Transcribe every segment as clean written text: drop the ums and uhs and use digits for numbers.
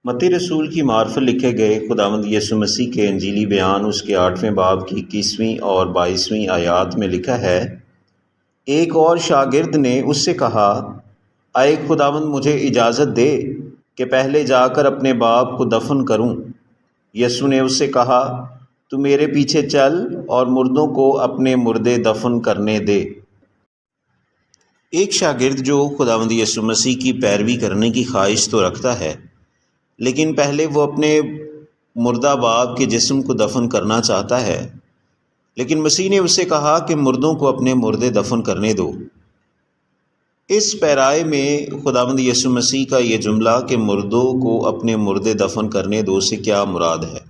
متی رسول کی معرفت لکھے گئے خداوند یسوع مسیح کے انجیلی بیان اس کے 8ویں باب کی 21ویں اور 22ویں آیات میں لکھا ہے، ایک اور شاگرد نے اس سے کہا، اے خداوند مجھے اجازت دے کہ پہلے جا کر اپنے باپ کو دفن کروں۔ یسوع نے اس سے کہا، تو میرے پیچھے چل اور مردوں کو اپنے مردے دفن کرنے دے۔ ایک شاگرد جو خداوند یسوع مسیح کی پیروی کرنے کی خواہش تو رکھتا ہے، لیکن پہلے وہ اپنے مردہ باپ کے جسم کو دفن کرنا چاہتا ہے، لیکن مسیح نے اس سے کہا کہ مردوں کو اپنے مردے دفن کرنے دو۔ اس پیرائے میں خداوند یسوع مسیح کا یہ جملہ کہ مردوں کو اپنے مردے دفن کرنے دو سے کیا مراد ہے؟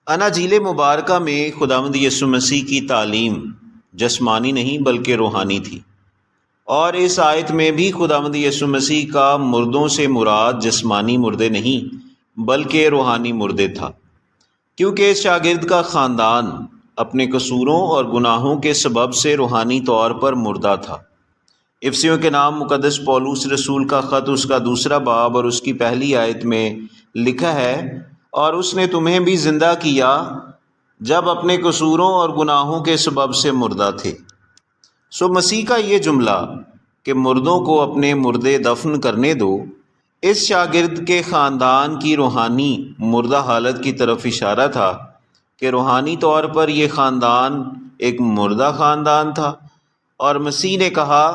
اناجیل مبارکہ میں خداوند یسوع مسیح کی تعلیم جسمانی نہیں بلکہ روحانی تھی، اور اس آیت میں بھی خداوند یسوع مسیح کا مردوں سے مراد جسمانی مردے نہیں بلکہ روحانی مردے تھا، کیونکہ اس شاگرد کا خاندان اپنے قصوروں اور گناہوں کے سبب سے روحانی طور پر مردہ تھا۔ افسیوں کے نام مقدس پولس رسول کا خط اس کا 2 باب اور اس کی پہلی آیت میں لکھا ہے، اور اس نے تمہیں بھی زندہ کیا جب اپنے قصوروں اور گناہوں کے سبب سے مردہ تھے۔ مسیح کا یہ جملہ کہ مردوں کو اپنے مردے دفن کرنے دو، اس شاگرد کے خاندان کی روحانی مردہ حالت کی طرف اشارہ تھا کہ روحانی طور پر یہ خاندان ایک مردہ خاندان تھا، اور مسیح نے کہا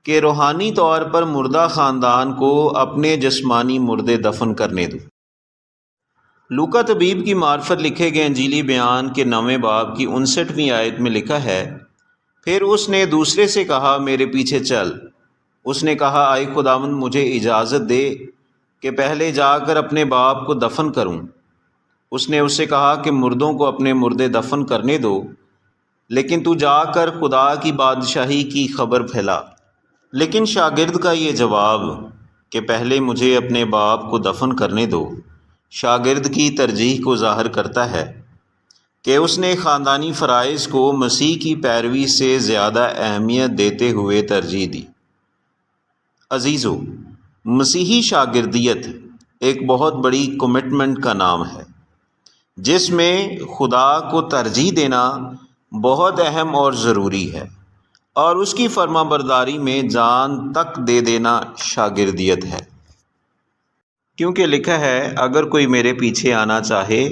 کہ روحانی طور پر مردہ خاندان کو اپنے جسمانی مردے دفن کرنے دو۔ لوقا طبیب کی معرفت لکھے گئے انجیلی بیان کے 9ویں باب کی 59ویں آیت میں لکھا ہے، پھر اس نے دوسرے سے کہا، میرے پیچھے چل۔ اس نے کہا، اے خداوند مجھے اجازت دے کہ پہلے جا کر اپنے باپ کو دفن کروں۔ اس نے اس سے کہا کہ مردوں کو اپنے مردے دفن کرنے دو، لیکن تو جا کر خدا کی بادشاہی کی خبر پھیلا۔ لیکن شاگرد کا یہ جواب کہ پہلے مجھے اپنے باپ کو دفن کرنے دو، شاگرد کی ترجیح کو ظاہر کرتا ہے کہ اس نے خاندانی فرائض کو مسیح کی پیروی سے زیادہ اہمیت دیتے ہوئے ترجیح دی۔ عزیزو، مسیحی شاگردیت ایک بہت بڑی کمٹمنٹ کا نام ہے، جس میں خدا کو ترجیح دینا بہت اہم اور ضروری ہے، اور اس کی فرما برداری میں جان تک دے دینا شاگردیت ہے، کیونکہ لکھا ہے، اگر کوئی میرے پیچھے آنا چاہے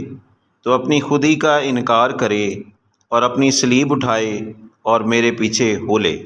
تو اپنی خودی کا انکار کرے اور اپنی صلیب اٹھائے اور میرے پیچھے ہو لے۔